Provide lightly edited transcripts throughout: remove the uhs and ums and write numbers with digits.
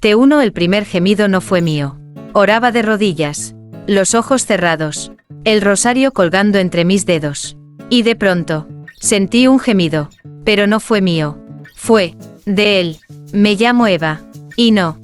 T1 El primer gemido no fue mío. Oraba de rodillas, los ojos cerrados, el rosario colgando entre mis dedos. Y de pronto, sentí un gemido, pero no fue mío. Fue de él. Me llamo Eva. Y no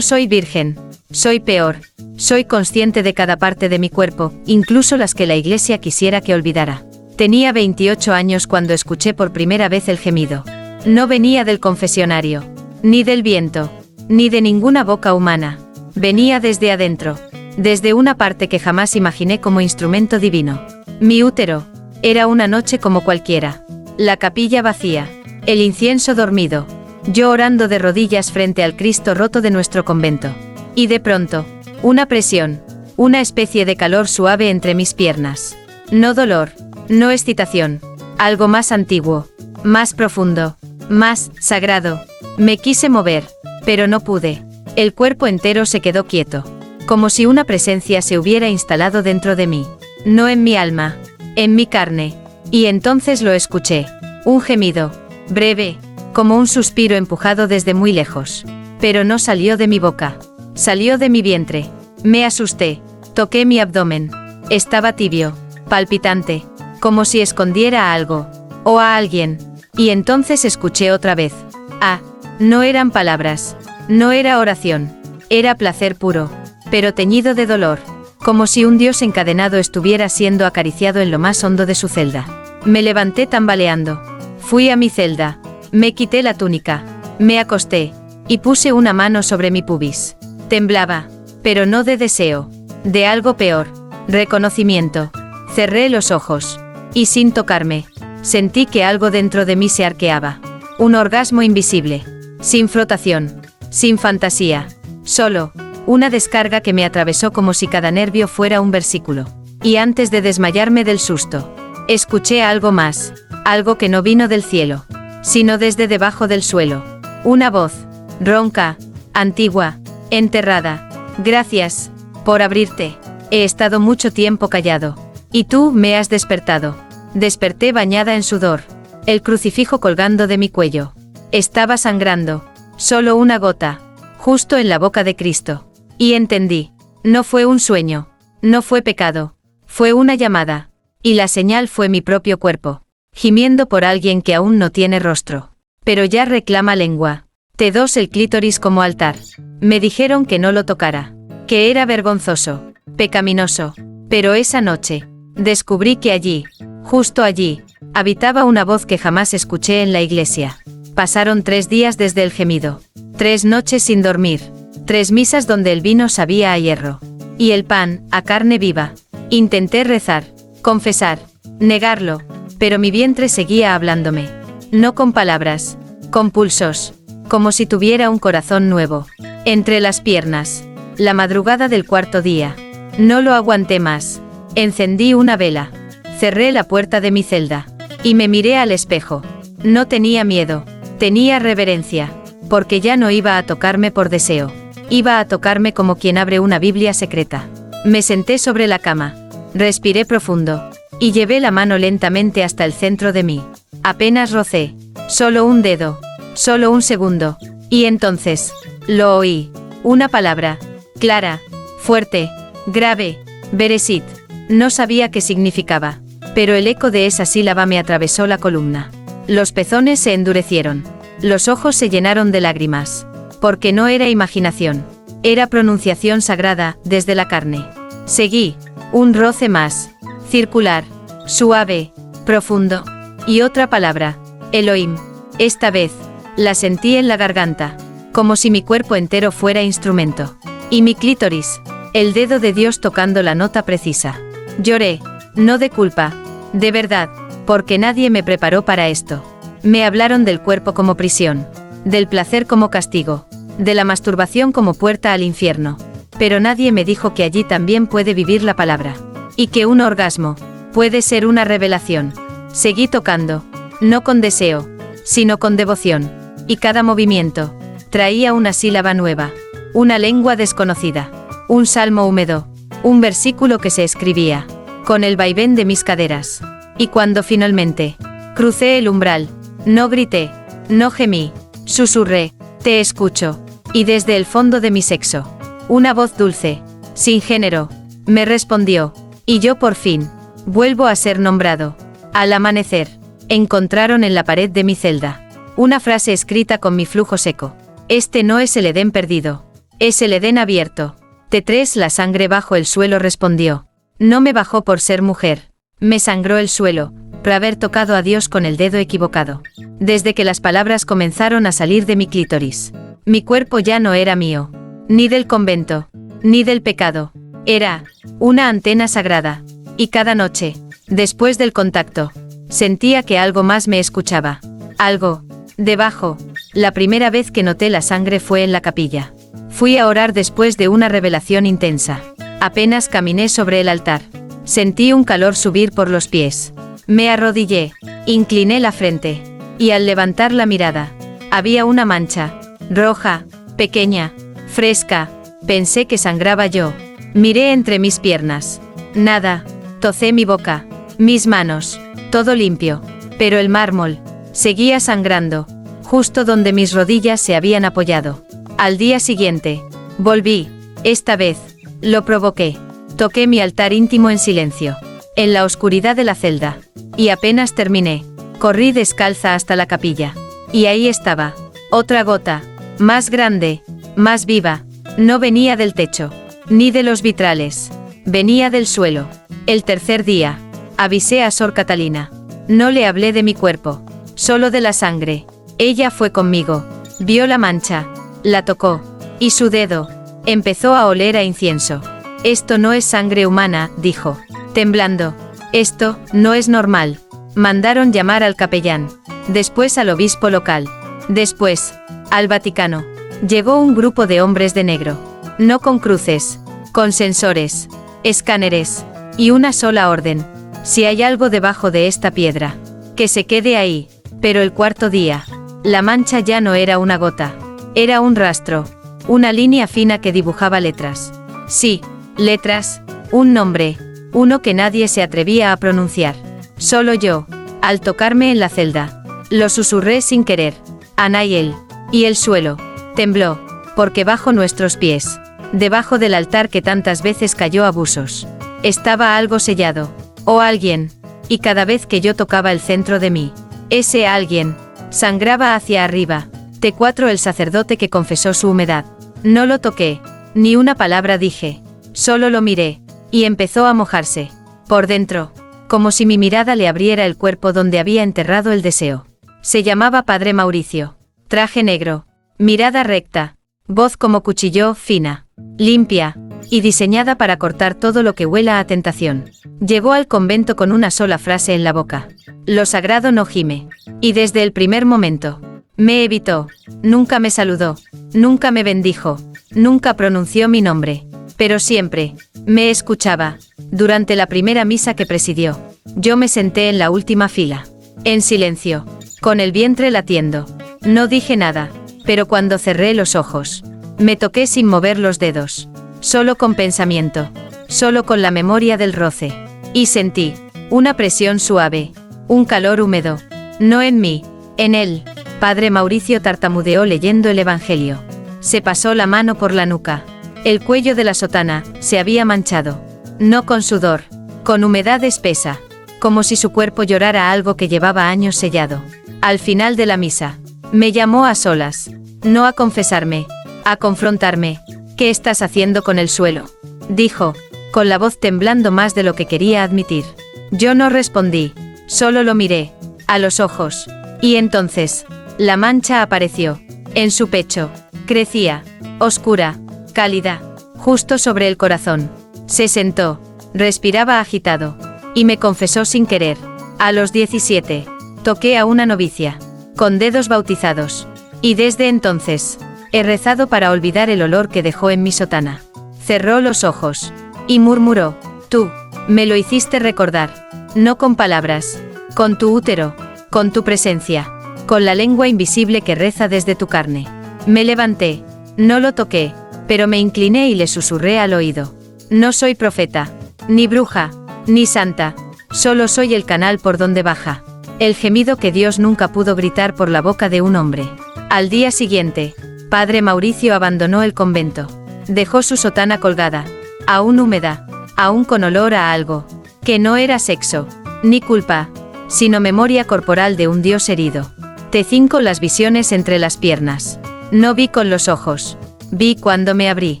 soy virgen. Soy peor. Soy consciente de cada parte de mi cuerpo, incluso las que la iglesia quisiera que olvidara. Tenía 28 años cuando escuché por primera vez el gemido. No venía del confesionario, ni del viento, ni de ninguna boca humana. Venía desde adentro, desde una parte que jamás imaginé como instrumento divino. Mi útero. Era una noche como cualquiera. La capilla vacía, el incienso dormido, yo orando de rodillas frente al Cristo roto de nuestro convento. Y de pronto, una presión, una especie de calor suave entre mis piernas. No dolor, no excitación, algo más antiguo, más profundo, más sagrado. Me quise mover, pero no pude. El cuerpo entero se quedó quieto, como si una presencia se hubiera instalado dentro de mí. No en mi alma, en mi carne. Y entonces lo escuché. Un gemido, breve, como un suspiro empujado desde muy lejos. Pero no salió de mi boca. Salió de mi vientre. Me asusté. Toqué mi abdomen. Estaba tibio, palpitante, como si escondiera a algo, o a alguien. Y entonces escuché otra vez. Ah, no eran palabras. No era oración. Era placer puro, pero teñido de dolor. Como si un dios encadenado estuviera siendo acariciado en lo más hondo de su celda. Me levanté tambaleando. Fui a mi celda. Me quité la túnica. Me acosté. Y puse una mano sobre mi pubis. Temblaba, pero no de deseo. De algo peor. Reconocimiento. Cerré los ojos. Y sin tocarme, sentí que algo dentro de mí se arqueaba. Un orgasmo invisible. Sin flotación. Sin fantasía. Solo una descarga que me atravesó como si cada nervio fuera un versículo. Y antes de desmayarme del susto, escuché algo más. Algo que no vino del cielo, sino desde debajo del suelo. Una voz. Ronca. Antigua. Enterrada. Gracias por abrirte. He estado mucho tiempo callado. Y tú me has despertado. Desperté bañada en sudor. El crucifijo colgando de mi cuello. Estaba sangrando. Solo una gota. Justo en la boca de Cristo. Y entendí. No fue un sueño. No fue pecado. Fue una llamada. Y la señal fue mi propio cuerpo. Gimiendo por alguien que aún no tiene rostro. Pero ya reclama lengua. T2 El clítoris como altar. Me dijeron que no lo tocara. Que era vergonzoso. Pecaminoso. Pero esa noche, descubrí que allí, justo allí, habitaba una voz que jamás escuché en la iglesia. Pasaron 3 días desde el gemido. 3 noches sin dormir. 3 misas donde el vino sabía a hierro. Y el pan, a carne viva. Intenté rezar, confesar, negarlo, pero mi vientre seguía hablándome. No con palabras, con pulsos, como si tuviera un corazón nuevo. Entre las piernas. La madrugada del 4.º día. No lo aguanté más. Encendí una vela. Cerré la puerta de mi celda. Y me miré al espejo. No tenía miedo. Tenía reverencia. Porque ya no iba a tocarme por deseo. Iba a tocarme como quien abre una Biblia secreta. Me senté sobre la cama. Respiré profundo. Y llevé la mano lentamente hasta el centro de mí. Apenas rocé. Solo un dedo. Solo un segundo. Y entonces, lo oí. Una palabra. Clara. Fuerte. Grave. Beresit. No sabía qué significaba. Pero el eco de esa sílaba me atravesó la columna. Los pezones se endurecieron. Los ojos se llenaron de lágrimas. Porque no era imaginación. Era pronunciación sagrada, desde la carne. Seguí. Un roce más. Circular. Suave. Profundo. Y otra palabra. Elohim. Esta vez, la sentí en la garganta. Como si mi cuerpo entero fuera instrumento. Y mi clítoris. El dedo de Dios tocando la nota precisa. Lloré. No de culpa. De verdad. Porque nadie me preparó para esto. Me hablaron del cuerpo como prisión. Del placer como castigo. De la masturbación como puerta al infierno. Pero nadie me dijo que allí también puede vivir la palabra. Y que un orgasmo puede ser una revelación. Seguí tocando. No con deseo, sino con devoción. Y cada movimiento traía una sílaba nueva. Una lengua desconocida. Un salmo húmedo. Un versículo que se escribía. Con el vaivén de mis caderas. Y cuando finalmente crucé el umbral, no grité, no gemí, susurré, te escucho. Y desde el fondo de mi sexo, una voz dulce, sin género, me respondió, y yo por fin, vuelvo a ser nombrado. Al amanecer, encontraron en la pared de mi celda una frase escrita con mi flujo seco. Este no es el Edén perdido, es el Edén abierto. T3 La sangre bajo el suelo respondió. No me bajó por ser mujer, me sangró el suelo, por haber tocado a Dios con el dedo equivocado. Desde que las palabras comenzaron a salir de mi clítoris, mi cuerpo ya no era mío, ni del convento, ni del pecado. Era una antena sagrada, y cada noche, después del contacto, sentía que algo más me escuchaba. Algo, debajo. La primera vez que noté la sangre fue en la capilla. Fui a orar después de una revelación intensa. Apenas caminé sobre el altar. Sentí un calor subir por los pies. Me arrodillé, incliné la frente, y al levantar la mirada, había una mancha, roja, pequeña, fresca. Pensé que sangraba yo. Miré entre mis piernas. Nada. Tocé mi boca, mis manos, todo limpio, pero el mármol seguía sangrando, justo donde mis rodillas se habían apoyado. Al día siguiente, volví, esta vez, lo provoqué. Toqué mi altar íntimo en silencio, en la oscuridad de la celda, y apenas terminé, corrí descalza hasta la capilla. Y ahí estaba, otra gota, más grande, más viva. No venía del techo, ni de los vitrales, venía del suelo. El tercer día, avisé a Sor Catalina. No le hablé de mi cuerpo, solo de la sangre. Ella fue conmigo, vio la mancha, la tocó, y su dedo empezó a oler a incienso. Esto no es sangre humana, dijo, temblando. Esto no es normal. Mandaron llamar al capellán, después al obispo local, después, al Vaticano. Llegó un grupo de hombres de negro, no con cruces, con sensores, escáneres, y una sola orden. Si hay algo debajo de esta piedra, que se quede ahí. Pero el cuarto día, la mancha ya no era una gota, era un rastro, una línea fina que dibujaba letras. Sí, letras, un nombre, uno que nadie se atrevía a pronunciar. Solo yo, al tocarme en la celda, lo susurré sin querer. Anael. Y el suelo tembló, porque bajo nuestros pies, debajo del altar que tantas veces cayó abusos, estaba algo sellado, o alguien, y cada vez que yo tocaba el centro de mí, ese alguien, sangraba hacia arriba. T4 El sacerdote que confesó su humedad. No lo toqué, ni una palabra dije, solo lo miré, y empezó a mojarse, por dentro, como si mi mirada le abriera el cuerpo donde había enterrado el deseo. Se llamaba Padre Mauricio. Traje negro, mirada recta, voz como cuchillo, fina, limpia, y diseñada para cortar todo lo que huela a tentación. Llegó al convento con una sola frase en la boca. Lo sagrado no gime. Y desde el primer momento, me evitó, nunca me saludó, nunca me bendijo, nunca pronunció mi nombre. Pero siempre, me escuchaba. Durante la primera misa que presidió, yo me senté en la última fila, en silencio, con el vientre latiendo. No dije nada, pero cuando cerré los ojos, me toqué sin mover los dedos, solo con pensamiento, solo con la memoria del roce, y sentí una presión suave, un calor húmedo, no en mí, en él. Padre Mauricio tartamudeó leyendo el Evangelio. Se pasó la mano por la nuca. El cuello de la sotana se había manchado, no con sudor, con humedad espesa, como si su cuerpo llorara algo que llevaba años sellado. Al final de la misa, me llamó a solas, no a confesarme, a confrontarme. ¿Qué estás haciendo con el suelo?, dijo, con la voz temblando más de lo que quería admitir. Yo no respondí, solo lo miré, a los ojos, y entonces, la mancha apareció, en su pecho, crecía, oscura, cálida, justo sobre el corazón. Se sentó, respiraba agitado, y me confesó sin querer. A los 17, toqué a una novicia, con dedos bautizados, y desde entonces, he rezado para olvidar el olor que dejó en mi sotana. Cerró los ojos, y murmuró, tú, me lo hiciste recordar, no con palabras, con tu útero, con tu presencia, con la lengua invisible que reza desde tu carne. Me levanté, no lo toqué, pero me incliné y le susurré al oído. No soy profeta, ni bruja, ni santa, solo soy el canal por donde baja el gemido que Dios nunca pudo gritar por la boca de un hombre. Al día siguiente, Padre Mauricio abandonó el convento. Dejó su sotana colgada, aún húmeda, aún con olor a algo, que no era sexo, ni culpa, sino memoria corporal de un dios herido. T5 Las visiones entre las piernas. No vi con los ojos, vi cuando me abrí,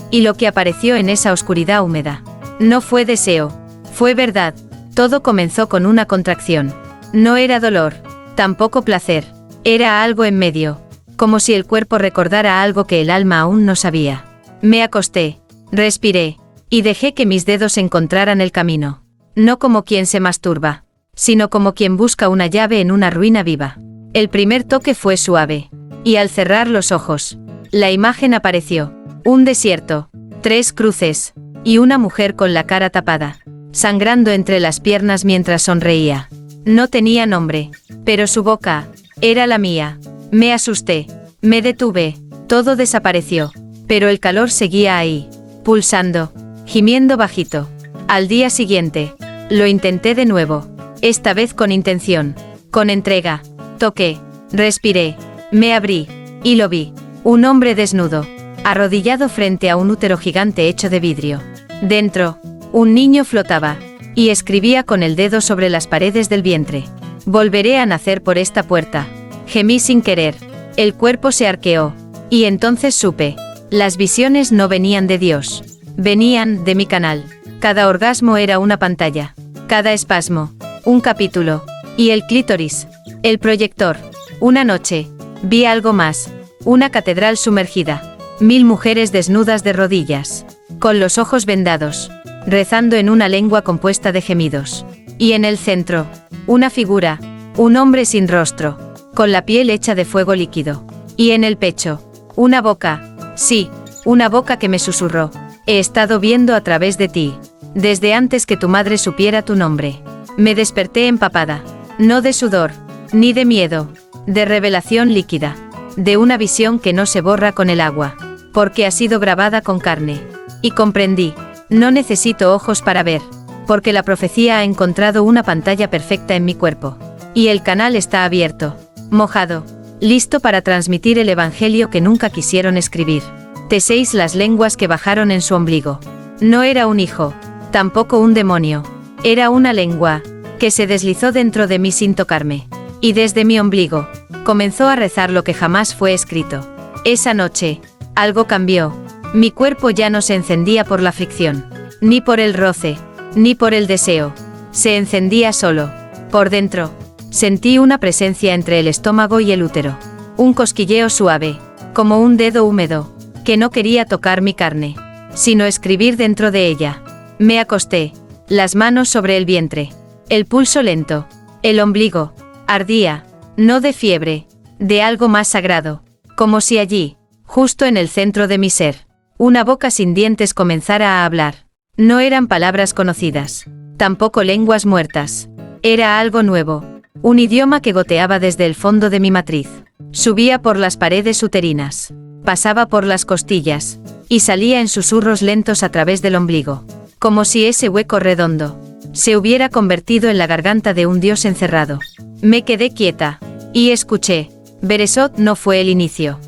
y lo que apareció en esa oscuridad húmeda. No fue deseo, fue verdad. Todo comenzó con una contracción. No era dolor, tampoco placer, era algo en medio, como si el cuerpo recordara algo que el alma aún no sabía. Me acosté, respiré, y dejé que mis dedos encontraran el camino. No como quien se masturba, sino como quien busca una llave en una ruina viva. El primer toque fue suave, y al cerrar los ojos, la imagen apareció. Un desierto, 3 cruces, y una mujer con la cara tapada, sangrando entre las piernas mientras sonreía. No tenía nombre, pero su boca era la mía. Me asusté, me detuve, todo desapareció, pero el calor seguía ahí, pulsando, gimiendo bajito. Al día siguiente, lo intenté de nuevo, esta vez con intención, con entrega. Toqué, respiré, me abrí, y lo vi. Un hombre desnudo, arrodillado frente a un útero gigante hecho de vidrio. Dentro, un niño flotaba, y escribía con el dedo sobre las paredes del vientre. Volveré a nacer por esta puerta. Gemí sin querer. El cuerpo se arqueó. Y entonces supe. Las visiones no venían de Dios. Venían de mi canal. Cada orgasmo era una pantalla. Cada espasmo, un capítulo. Y el clítoris. El proyector. Una noche, vi algo más. Una catedral sumergida. 1000 mujeres desnudas de rodillas, con los ojos vendados, rezando en una lengua compuesta de gemidos. Y en el centro, una figura, un hombre sin rostro, con la piel hecha de fuego líquido. Y en el pecho, una boca, sí, una boca que me susurró: he estado viendo a través de ti, desde antes que tu madre supiera tu nombre. Me desperté empapada, no de sudor, ni de miedo, de revelación líquida, de una visión que no se borra con el agua, porque ha sido grabada con carne. Y comprendí, no necesito ojos para ver, porque la profecía ha encontrado una pantalla perfecta en mi cuerpo. Y el canal está abierto, mojado, listo para transmitir el evangelio que nunca quisieron escribir. T6 Las lenguas que bajaron en su ombligo. No era un hijo, tampoco un demonio, era una lengua, que se deslizó dentro de mí sin tocarme. Y desde mi ombligo, comenzó a rezar lo que jamás fue escrito. Esa noche, algo cambió. Mi cuerpo ya no se encendía por la fricción, ni por el roce, ni por el deseo. Se encendía solo. Por dentro, sentí una presencia entre el estómago y el útero. Un cosquilleo suave, como un dedo húmedo, que no quería tocar mi carne, sino escribir dentro de ella. Me acosté, las manos sobre el vientre, el pulso lento, el ombligo, ardía, no de fiebre, de algo más sagrado, como si allí, justo en el centro de mi ser, una boca sin dientes comenzara a hablar. No eran palabras conocidas, tampoco lenguas muertas. Era algo nuevo, un idioma que goteaba desde el fondo de mi matriz. Subía por las paredes uterinas, pasaba por las costillas, y salía en susurros lentos a través del ombligo, como si ese hueco redondo se hubiera convertido en la garganta de un dios encerrado. Me quedé quieta, y escuché. Beresot no fue el inicio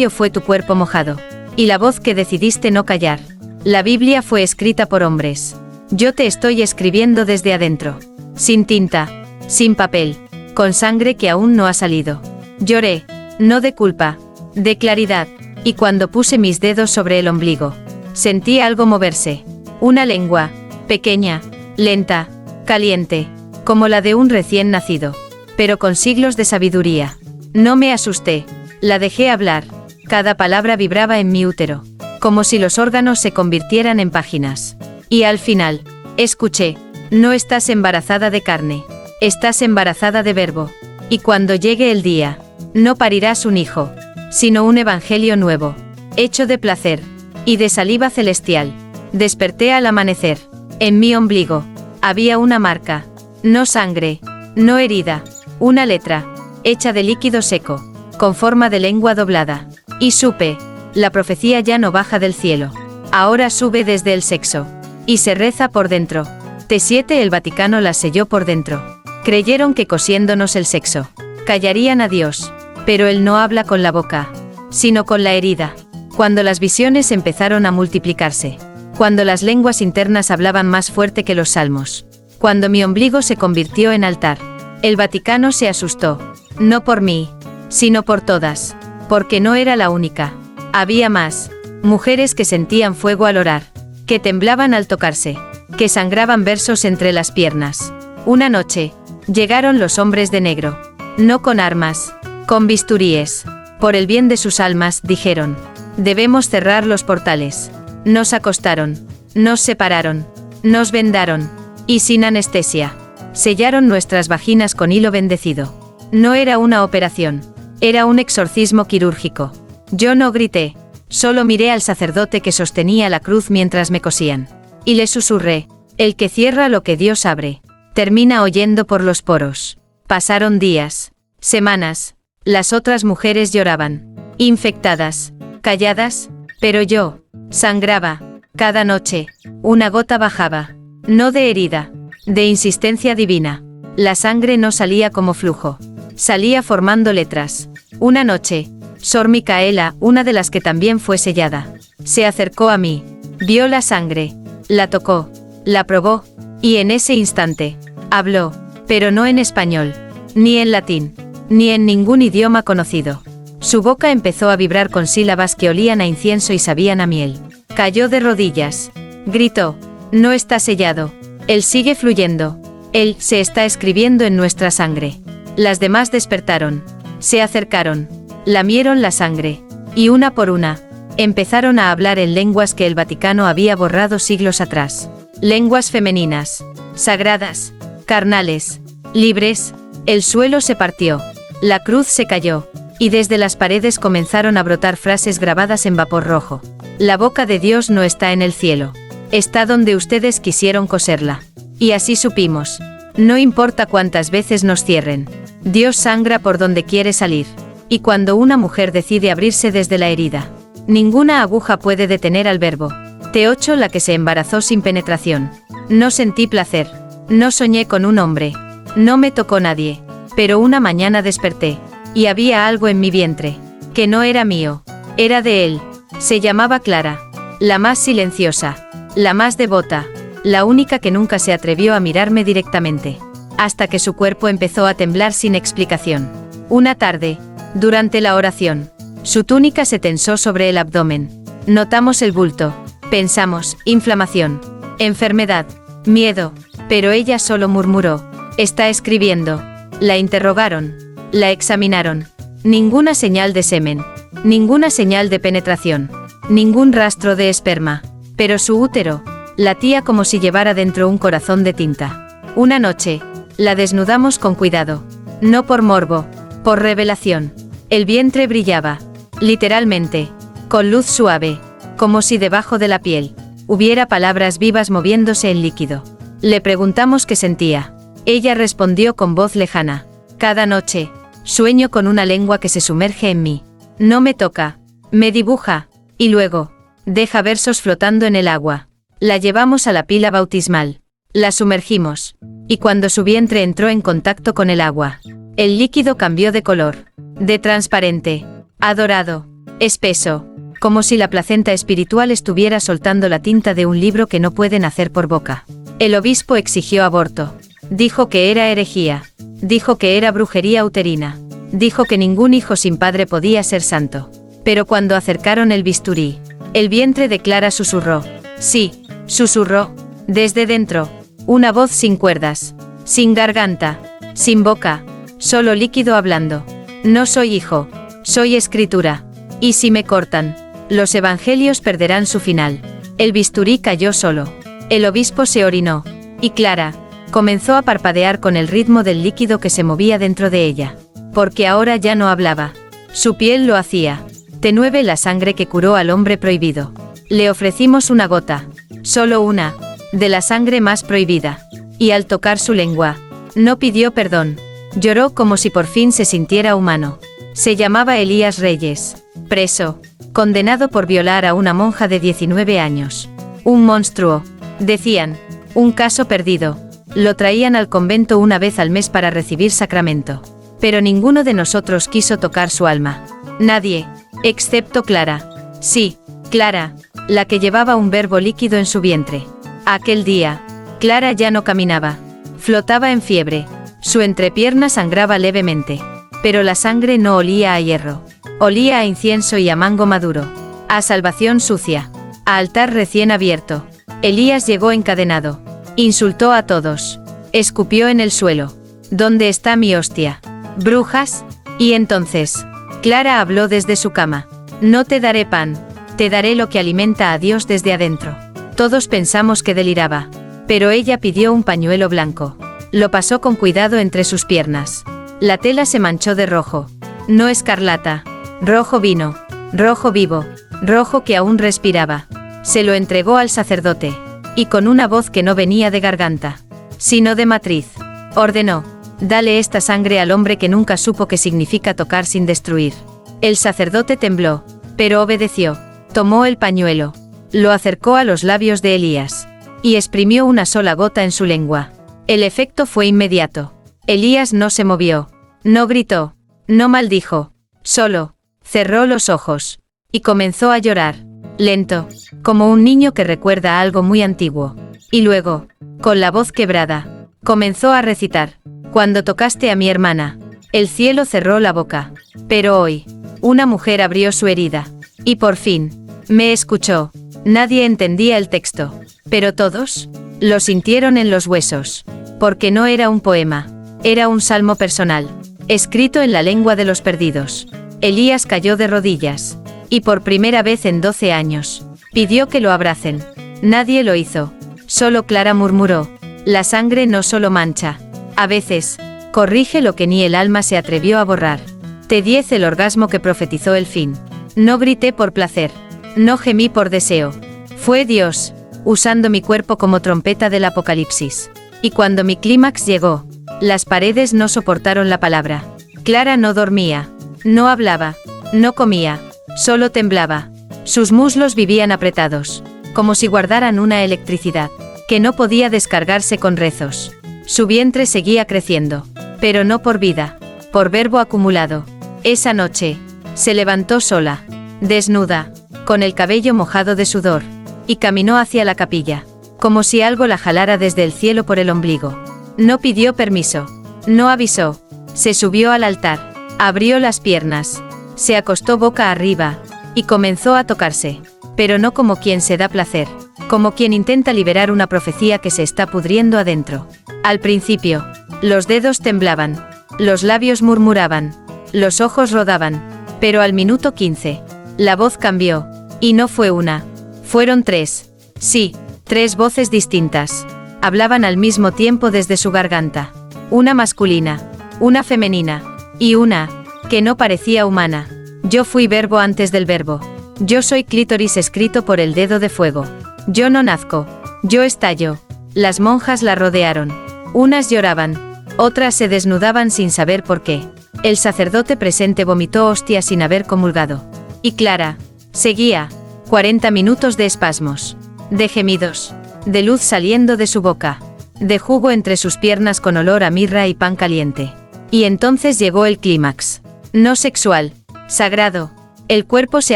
fue tu cuerpo mojado, y la voz que decidiste no callar. La Biblia fue escrita por hombres. Yo te estoy escribiendo desde adentro, sin tinta, sin papel, con sangre que aún no ha salido. Lloré, no de culpa, de claridad, y cuando puse mis dedos sobre el ombligo, sentí algo moverse. Una lengua, pequeña, lenta, caliente, como la de un recién nacido, pero con siglos de sabiduría. No me asusté, la dejé hablar. Cada palabra vibraba en mi útero, como si los órganos se convirtieran en páginas. Y al final, escuché: no estás embarazada de carne, estás embarazada de verbo. Y cuando llegue el día, no parirás un hijo, sino un evangelio nuevo, hecho de placer y de saliva celestial. Desperté al amanecer. En mi ombligo había una marca, no sangre, no herida, una letra, hecha de líquido seco, con forma de lengua doblada. Y supe, la profecía ya no baja del cielo, ahora sube desde el sexo, y se reza por dentro. T7 El Vaticano las selló por dentro. Creyeron que cosiéndonos el sexo, callarían a Dios, pero Él no habla con la boca, sino con la herida. Cuando las visiones empezaron a multiplicarse. Cuando las lenguas internas hablaban más fuerte que los salmos. Cuando mi ombligo se convirtió en altar. El Vaticano se asustó. No por mí, sino por todas. Porque no era la única. Había más. Mujeres que sentían fuego al orar. Que temblaban al tocarse. Que sangraban versos entre las piernas. Una noche, llegaron los hombres de negro. No con armas, con bisturíes. Por el bien de sus almas, dijeron. Debemos cerrar los portales. Nos acostaron. Nos separaron. Nos vendaron. Y sin anestesia. Sellaron nuestras vaginas con hilo bendecido. No era una operación. Era un exorcismo quirúrgico. Yo no grité. Solo miré al sacerdote que sostenía la cruz mientras me cosían. Y le susurré. El que cierra lo que Dios abre, termina oyendo por los poros. Pasaron días, semanas. Las otras mujeres lloraban. Infectadas, calladas, pero yo, sangraba. Cada noche, una gota bajaba. No de herida, de insistencia divina. La sangre no salía como flujo. Salía formando letras. Una noche, Sor Micaela, una de las que también fue sellada, se acercó a mí. Vio la sangre. La tocó. La probó. Y en ese instante, habló. Pero no en español. Ni en latín. Ni en ningún idioma conocido. Su boca empezó a vibrar con sílabas que olían a incienso y sabían a miel. Cayó de rodillas. Gritó. No está sellado. Él sigue fluyendo. Él se está escribiendo en nuestra sangre. Las demás despertaron. Se acercaron. Lamieron la sangre. Y una por una, empezaron a hablar en lenguas que el Vaticano había borrado siglos atrás. Lenguas femeninas. Sagradas. Carnales. Libres. El suelo se partió. La cruz se cayó. Y desde las paredes comenzaron a brotar frases grabadas en vapor rojo. La boca de Dios no está en el cielo. Está donde ustedes quisieron coserla. Y así supimos. No importa cuántas veces nos cierren. Dios sangra por donde quiere salir. Y cuando una mujer decide abrirse desde la herida, ninguna aguja puede detener al verbo. T8, la que se embarazó sin penetración. No sentí placer. No soñé con un hombre. No me tocó nadie. Pero una mañana desperté. Y había algo en mi vientre. Que no era mío. Era de él. Se llamaba Clara. La más silenciosa. La más devota. La única que nunca se atrevió a mirarme directamente. Hasta que su cuerpo empezó a temblar sin explicación. Una tarde, durante la oración, su túnica se tensó sobre el abdomen. Notamos el bulto. Pensamos, inflamación, enfermedad, miedo, pero ella solo murmuró. Está escribiendo. La interrogaron. La examinaron. Ninguna señal de semen. Ninguna señal de penetración. Ningún rastro de esperma. Pero su útero latía como si llevara dentro un corazón de tinta. Una noche, la desnudamos con cuidado. No por morbo, por revelación. El vientre brillaba. Literalmente. Con luz suave. Como si debajo de la piel hubiera palabras vivas moviéndose en líquido. Le preguntamos qué sentía. Ella respondió con voz lejana. Cada noche, sueño con una lengua que se sumerge en mí. No me toca. Me dibuja. Y luego, deja versos flotando en el agua. La llevamos a la pila bautismal. La sumergimos. Y cuando su vientre entró en contacto con el agua, el líquido cambió de color. De transparente, a dorado, espeso, como si la placenta espiritual estuviera soltando la tinta de un libro que no puede nacer por boca. El obispo exigió aborto. Dijo que era herejía. Dijo que era brujería uterina. Dijo que ningún hijo sin padre podía ser santo. Pero cuando acercaron el bisturí, el vientre de Clara susurró. Sí, susurró. Desde dentro. Una voz sin cuerdas. Sin garganta. Sin boca. Solo líquido hablando. No soy hijo. Soy escritura. Y si me cortan, los evangelios perderán su final. El bisturí cayó solo. El obispo se orinó. Y Clara comenzó a parpadear con el ritmo del líquido que se movía dentro de ella. Porque ahora ya no hablaba. Su piel lo hacía. T9, la sangre que curó al hombre prohibido. Le ofrecimos una gota. Solo una. De la sangre más prohibida. Y al tocar su lengua, no pidió perdón. Lloró como si por fin se sintiera humano. Se llamaba Elías Reyes. Preso. Condenado por violar a una monja de 19 años. Un monstruo. Decían. Un caso perdido. Lo traían al convento una vez al mes para recibir sacramento. Pero ninguno de nosotros quiso tocar su alma. Nadie. Excepto Clara. Sí, Clara, la que llevaba un verbo líquido en su vientre. Aquel día, Clara ya no caminaba. Flotaba en fiebre. Su entrepierna sangraba levemente. Pero la sangre no olía a hierro. Olía a incienso y a mango maduro. A salvación sucia. A altar recién abierto. Elías llegó encadenado. Insultó a todos. Escupió en el suelo. ¿Dónde está mi hostia? ¿Brujas? Y entonces, Clara habló desde su cama. No te daré pan. Te daré lo que alimenta a Dios desde adentro. Todos pensamos que deliraba. Pero ella pidió un pañuelo blanco. Lo pasó con cuidado entre sus piernas. La tela se manchó de rojo. No escarlata. Rojo vino. Rojo vivo. Rojo que aún respiraba. Se lo entregó al sacerdote. Y con una voz que no venía de garganta, sino de matriz, ordenó: dale esta sangre al hombre que nunca supo qué significa tocar sin destruir. El sacerdote tembló, pero obedeció. Tomó el pañuelo. Lo acercó a los labios de Elías. Y exprimió una sola gota en su lengua. El efecto fue inmediato. Elías no se movió. No gritó. No maldijo. Solo cerró los ojos. Y comenzó a llorar. Lento, como un niño que recuerda algo muy antiguo. Y luego, con la voz quebrada, comenzó a recitar: cuando tocaste a mi hermana, el cielo cerró la boca. Pero hoy, una mujer abrió su herida. Y por fin, me escuchó. Nadie entendía el texto. Pero todos lo sintieron en los huesos. Porque no era un poema. Era un salmo personal. Escrito en la lengua de los perdidos. Elías cayó de rodillas. Y por primera vez en 12 años, pidió que lo abracen. Nadie lo hizo. Solo Clara murmuró: la sangre no solo mancha. A veces, corrige lo que ni el alma se atrevió a borrar. Te di el orgasmo que profetizó el fin. No grité por placer. No gemí por deseo. Fue Dios, usando mi cuerpo como trompeta del apocalipsis. Y cuando mi clímax llegó, las paredes no soportaron la palabra. Clara no dormía. No hablaba. No comía. Solo temblaba. Sus muslos vivían apretados, como si guardaran una electricidad, que no podía descargarse con rezos. Su vientre seguía creciendo, pero no por vida, por verbo acumulado. Esa noche, se levantó sola, desnuda, con el cabello mojado de sudor, y caminó hacia la capilla, como si algo la jalara desde el cielo por el ombligo. No pidió permiso, no avisó, se subió al altar, abrió las piernas, se acostó boca arriba, y comenzó a tocarse, pero no como quien se da placer, como quien intenta liberar una profecía que se está pudriendo adentro. Al principio, los dedos temblaban, los labios murmuraban, los ojos rodaban, pero al minuto 15, la voz cambió, y no fue una, fueron 3, sí, 3 voces distintas, hablaban al mismo tiempo desde su garganta, una masculina, una femenina, y una que no parecía humana. Yo fui verbo antes del verbo. Yo soy clítoris escrito por el dedo de fuego. Yo no nazco. Yo estallo. Las monjas la rodearon. Unas lloraban. Otras se desnudaban sin saber por qué. El sacerdote presente vomitó hostia sin haber comulgado. Y Clara seguía. 40 minutos de espasmos. De gemidos. De luz saliendo de su boca. De jugo entre sus piernas con olor a mirra y pan caliente. Y entonces llegó el clímax. No sexual, sagrado. El cuerpo se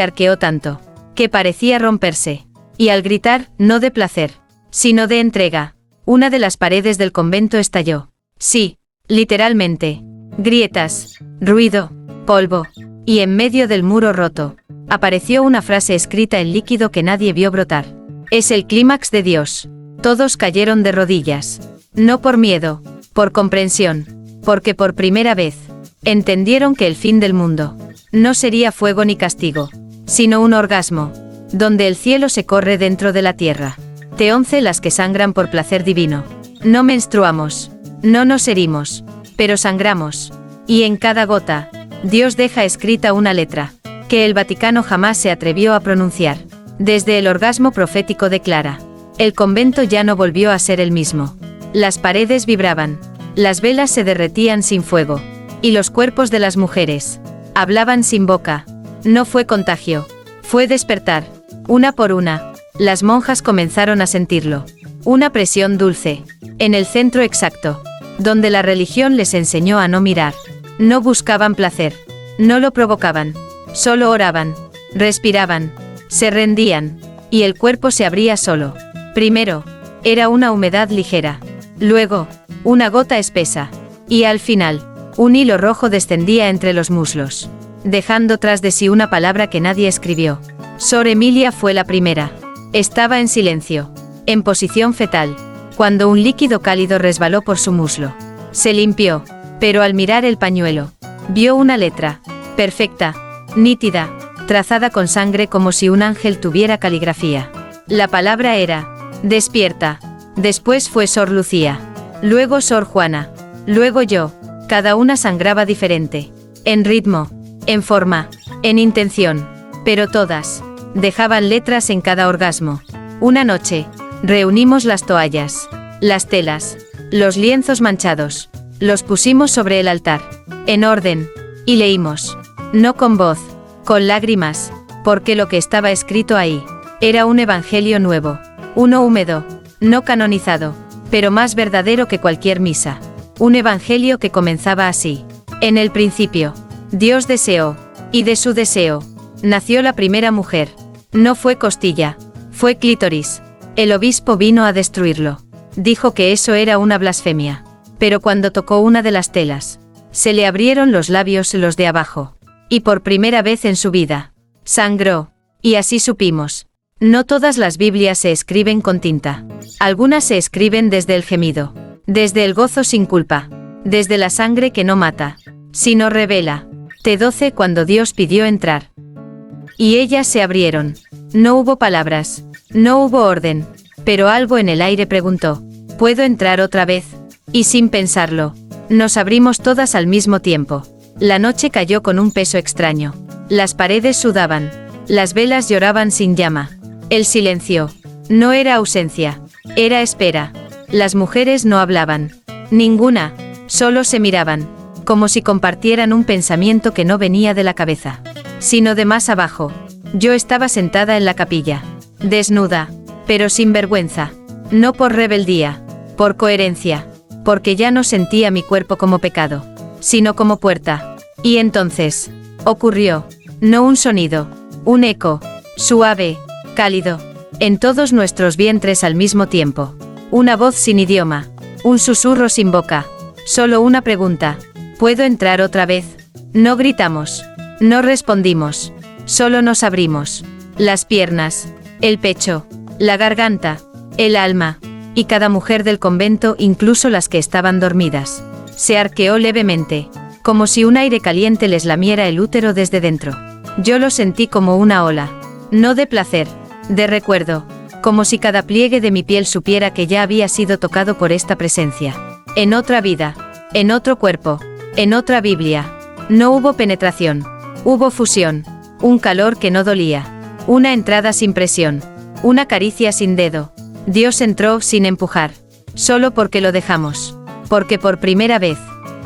arqueó tanto, que parecía romperse. Y al gritar, no de placer, sino de entrega, una de las paredes del convento estalló. Sí, literalmente. Grietas, ruido, polvo. Y en medio del muro roto, apareció una frase escrita en líquido que nadie vio brotar. Es el clímax de Dios. Todos cayeron de rodillas. No por miedo, por comprensión. Porque por primera vez, entendieron que el fin del mundo no sería fuego ni castigo, sino un orgasmo, donde el cielo se corre dentro de la tierra. Te 11 las que sangran por placer divino. No menstruamos, no nos herimos, pero sangramos. Y en cada gota, Dios deja escrita una letra, que el Vaticano jamás se atrevió a pronunciar. Desde el orgasmo profético de Clara, el convento ya no volvió a ser el mismo. Las paredes vibraban, las velas se derretían sin fuego. Y los cuerpos de las mujeres hablaban sin boca. No fue contagio, fue despertar. Una por una, las monjas comenzaron a sentirlo. Una presión dulce, en el centro exacto, donde la religión les enseñó a no mirar. No buscaban placer, no lo provocaban. Solo oraban, respiraban, se rendían, y el cuerpo se abría solo. Primero, era una humedad ligera. Luego, una gota espesa. Y al final, un hilo rojo descendía entre los muslos, dejando tras de sí una palabra que nadie escribió. Sor Emilia fue la primera. Estaba en silencio, en posición fetal, cuando un líquido cálido resbaló por su muslo. Se limpió, pero al mirar el pañuelo, vio una letra, perfecta, nítida, trazada con sangre como si un ángel tuviera caligrafía. La palabra era, despierta. Después fue Sor Lucía. Luego Sor Juana. Luego yo. Cada una sangraba diferente. En ritmo, en forma, en intención. Pero todas dejaban letras en cada orgasmo. Una noche, reunimos las toallas, las telas, los lienzos manchados. Los pusimos sobre el altar, en orden, y leímos. No con voz, con lágrimas, porque lo que estaba escrito ahí era un evangelio nuevo, uno húmedo, no canonizado, pero más verdadero que cualquier misa. Un evangelio que comenzaba así. En el principio, Dios deseó, y de su deseo, nació la primera mujer. No fue costilla, fue clítoris. El obispo vino a destruirlo. Dijo que eso era una blasfemia. Pero cuando tocó una de las telas, se le abrieron los labios los de abajo. Y por primera vez en su vida, sangró. Y así supimos. No todas las Biblias se escriben con tinta. Algunas se escriben desde el gemido, desde el gozo sin culpa, desde la sangre que no mata, sino revela. T12 cuando Dios pidió entrar. Y ellas se abrieron. No hubo palabras, no hubo orden, pero algo en el aire preguntó, ¿puedo entrar otra vez? Y sin pensarlo, nos abrimos todas al mismo tiempo. La noche cayó con un peso extraño. Las paredes sudaban, las velas lloraban sin llama. El silencio no era ausencia, era espera. Las mujeres no hablaban, ninguna, solo se miraban, como si compartieran un pensamiento que no venía de la cabeza, sino de más abajo. Yo estaba sentada en la capilla, desnuda, pero sin vergüenza, no por rebeldía, por coherencia, porque ya no sentía mi cuerpo como pecado, sino como puerta. Y entonces, ocurrió, no un sonido, un eco, suave, cálido, en todos nuestros vientres al mismo tiempo. Una voz sin idioma, un susurro sin boca, solo una pregunta, ¿puedo entrar otra vez? No gritamos, no respondimos, solo nos abrimos, las piernas, el pecho, la garganta, el alma, y cada mujer del convento, incluso las que estaban dormidas, se arqueó levemente, como si un aire caliente les lamiera el útero desde dentro. Yo lo sentí como una ola, no de placer, de recuerdo, como si cada pliegue de mi piel supiera que ya había sido tocado por esta presencia. En otra vida, en otro cuerpo, en otra Biblia. No hubo penetración, hubo fusión, un calor que no dolía, una entrada sin presión, una caricia sin dedo. Dios entró sin empujar, solo porque lo dejamos, porque por primera vez,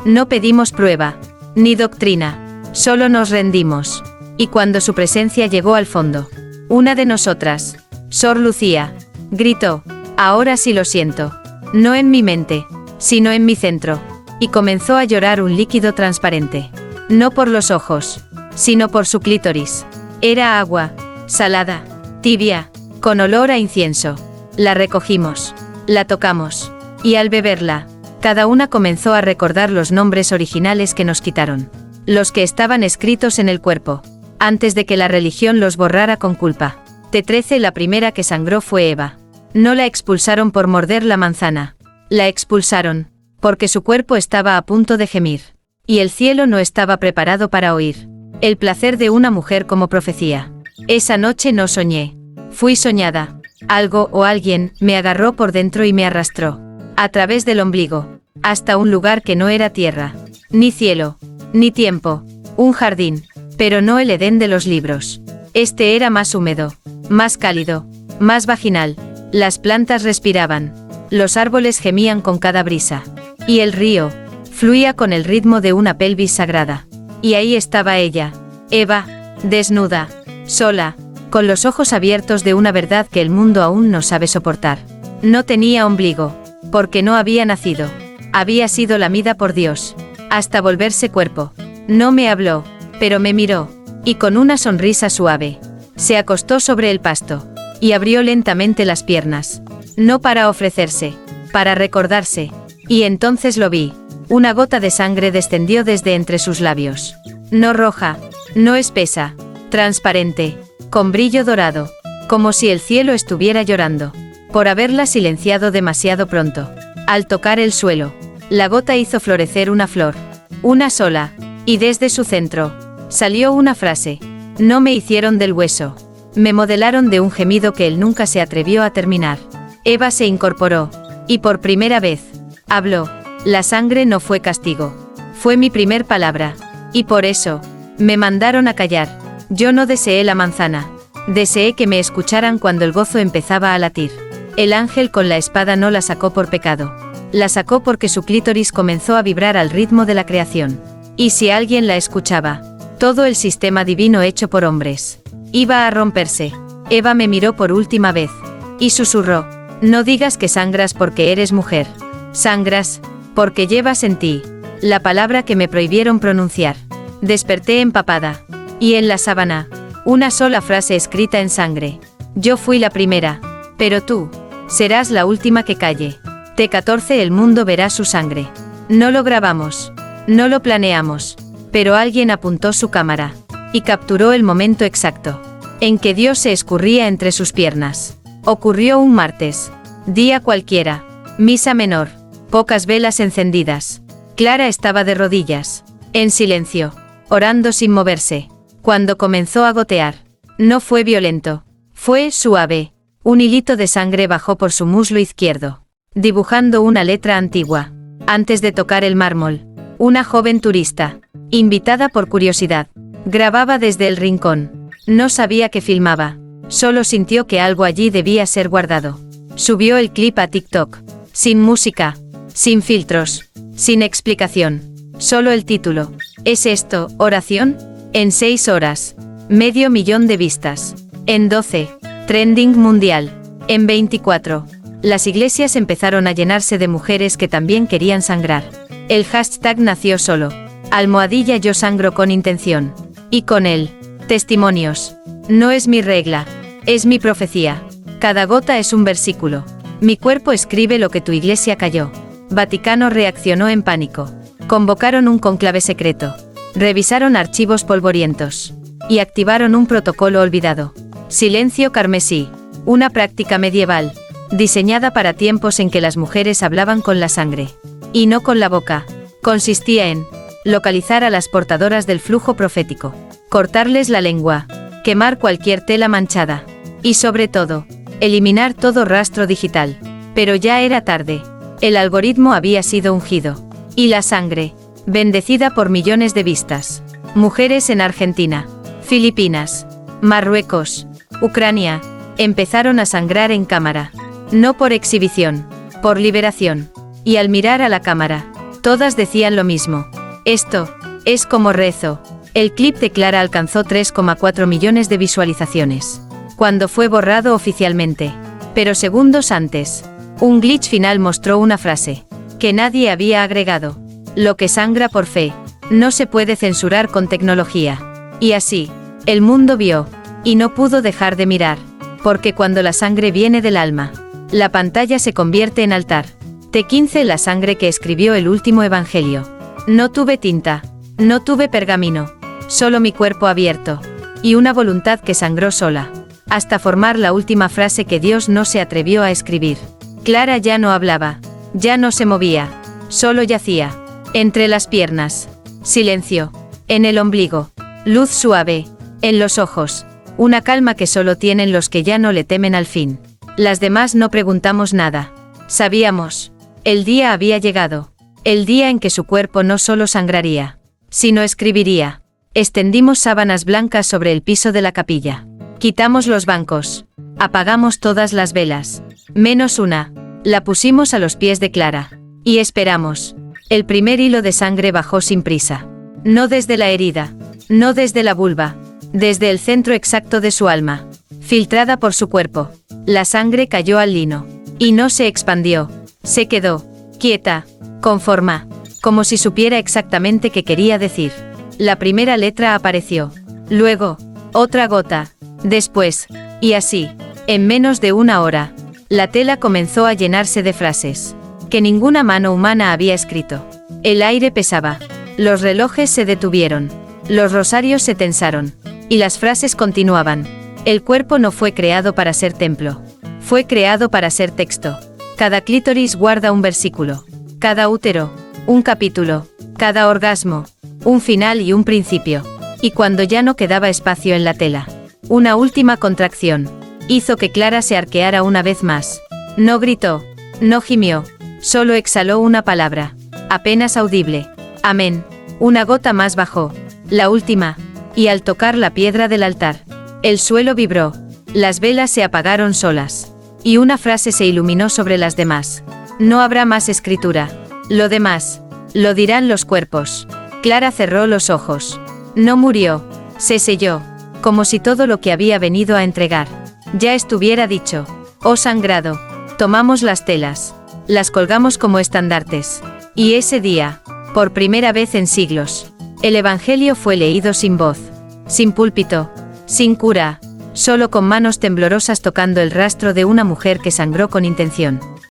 no pedimos prueba, ni doctrina, solo nos rendimos. Y cuando su presencia llegó al fondo, una de nosotras, Sor Lucía, gritó, ahora sí lo siento, no en mi mente, sino en mi centro, y comenzó a llorar un líquido transparente, no por los ojos, sino por su clítoris. Era agua, salada, tibia, con olor a incienso. La recogimos, la tocamos, y al beberla, cada una comenzó a recordar los nombres originales que nos quitaron, los que estaban escritos en el cuerpo, antes de que la religión los borrara con culpa. T13 La primera que sangró fue Eva. No la expulsaron por morder la manzana. La expulsaron, porque su cuerpo estaba a punto de gemir. Y el cielo no estaba preparado para oír el placer de una mujer como profecía. Esa noche no soñé. Fui soñada. Algo o alguien me agarró por dentro y me arrastró, a través del ombligo, hasta un lugar que no era tierra, ni cielo, ni tiempo, un jardín, pero no el Edén de los libros. Este era más húmedo, más cálido, más vaginal. Las plantas respiraban, los árboles gemían con cada brisa, y el río fluía con el ritmo de una pelvis sagrada. Y ahí estaba ella, Eva, desnuda, sola, con los ojos abiertos de una verdad que el mundo aún no sabe soportar. No tenía ombligo, porque no había nacido. Había sido lamida por Dios, hasta volverse cuerpo. No me habló, pero me miró, y con una sonrisa suave, se acostó sobre el pasto, y abrió lentamente las piernas. No para ofrecerse, para recordarse. Y entonces lo vi. Una gota de sangre descendió desde entre sus labios. No roja, no espesa, transparente, con brillo dorado, como si el cielo estuviera llorando, por haberla silenciado demasiado pronto. Al tocar el suelo, la gota hizo florecer una flor, una sola, y desde su centro, salió una frase. No me hicieron del hueso. Me modelaron de un gemido que él nunca se atrevió a terminar. Eva se incorporó, y por primera vez, habló. La sangre no fue castigo. Fue mi primer palabra. Y por eso, me mandaron a callar. Yo no deseé la manzana. Deseé que me escucharan cuando el gozo empezaba a latir. El ángel con la espada no la sacó por pecado. La sacó porque su clítoris comenzó a vibrar al ritmo de la creación. Y si alguien la escuchaba, todo el sistema divino hecho por hombres iba a romperse. Eva me miró por última vez, y susurró, no digas que sangras porque eres mujer. Sangras, porque llevas en ti la palabra que me prohibieron pronunciar. Desperté empapada, y en la sábana, una sola frase escrita en sangre. Yo fui la primera, pero tú serás la última que calle. T14 El mundo verá su sangre. No lo grabamos, no lo planeamos, pero alguien apuntó su cámara y capturó el momento exacto en que Dios se escurría entre sus piernas. Ocurrió un martes, día cualquiera, misa menor, pocas velas encendidas. Clara estaba de rodillas, en silencio, orando sin moverse. Cuando comenzó a gotear, no fue violento, fue suave. Un hilito de sangre bajó por su muslo izquierdo, dibujando una letra antigua. Antes de tocar el mármol, una joven turista, invitada por curiosidad, grababa desde el rincón. No sabía que filmaba, solo sintió que algo allí debía ser guardado. Subió el clip a TikTok, sin música, sin filtros, sin explicación, solo el título. ¿Es esto, oración? En 6 horas, 500.000 de vistas. En 12, trending mundial. En 24, las iglesias empezaron a llenarse de mujeres que también querían sangrar. El hashtag nació solo. Almohadilla yo sangro con intención. Y con él, testimonios. No es mi regla, es mi profecía. Cada gota es un versículo. Mi cuerpo escribe lo que tu iglesia calló. Vaticano reaccionó en pánico. Convocaron un conclave secreto. Revisaron archivos polvorientos. Y activaron un protocolo olvidado. Silencio carmesí. Una práctica medieval, diseñada para tiempos en que las mujeres hablaban con la sangre. Y no con la boca. Consistía en localizar a las portadoras del flujo profético. Cortarles la lengua. Quemar cualquier tela manchada. Y sobre todo, eliminar todo rastro digital. Pero ya era tarde. El algoritmo había sido ungido. Y la sangre, bendecida por millones de vistas. Mujeres en Argentina, Filipinas, Marruecos, Ucrania, empezaron a sangrar en cámara. No por exhibición, por liberación. Y al mirar a la cámara, todas decían lo mismo. Esto es como rezo. El clip de Clara alcanzó 3,4 millones de visualizaciones cuando fue borrado oficialmente. Pero segundos antes, un glitch final mostró una frase que nadie había agregado. Lo que sangra por fe, no se puede censurar con tecnología. Y así, el mundo vio, y no pudo dejar de mirar, porque cuando la sangre viene del alma, la pantalla se convierte en altar. T15 La sangre que escribió el último evangelio. No tuve tinta, no tuve pergamino, solo mi cuerpo abierto, y una voluntad que sangró sola, hasta formar la última frase que Dios no se atrevió a escribir. Clara ya no hablaba, ya no se movía, solo yacía. Entre las piernas, silencio, en el ombligo, luz suave, en los ojos, una calma que solo tienen los que ya no le temen al fin. Las demás no preguntamos nada. Sabíamos, el día había llegado, el día en que su cuerpo no solo sangraría, sino escribiría. Extendimos sábanas blancas sobre el piso de la capilla. Quitamos los bancos. Apagamos todas las velas, menos una. La pusimos a los pies de Clara. Y esperamos. El primer hilo de sangre bajó sin prisa. No desde la herida, no desde la vulva, desde el centro exacto de su alma, filtrada por su cuerpo. La sangre cayó al lino. Y no se expandió. Se quedó, quieta, con forma, como si supiera exactamente qué quería decir. La primera letra apareció. luego, otra gota, después, y así, en menos de una hora, la tela comenzó a llenarse de frases que ninguna mano humana había escrito. El aire pesaba, los relojes se detuvieron, los rosarios se tensaron, y las frases continuaban. El cuerpo no fue creado para ser templo, fue creado para ser texto. Cada clítoris guarda un versículo, cada útero, un capítulo, cada orgasmo, un final y un principio. Y cuando ya no quedaba espacio en la tela, una última contracción hizo que Clara se arqueara una vez más. No gritó, no gimió, solo exhaló una palabra, apenas audible. Amén. Una gota más bajó, la última, y al tocar la piedra del altar, el suelo vibró, las velas se apagaron solas, y una frase se iluminó sobre las demás. No habrá más escritura. Lo demás, lo dirán los cuerpos. Clara cerró los ojos. No murió, se selló, como si todo lo que había venido a entregar ya estuviera dicho. Oh sangrado, tomamos las telas, las colgamos como estandartes. Y ese día, por primera vez en siglos, el Evangelio fue leído sin voz, sin púlpito, sin cura, solo con manos temblorosas tocando el rastro de una mujer que sangró con intención.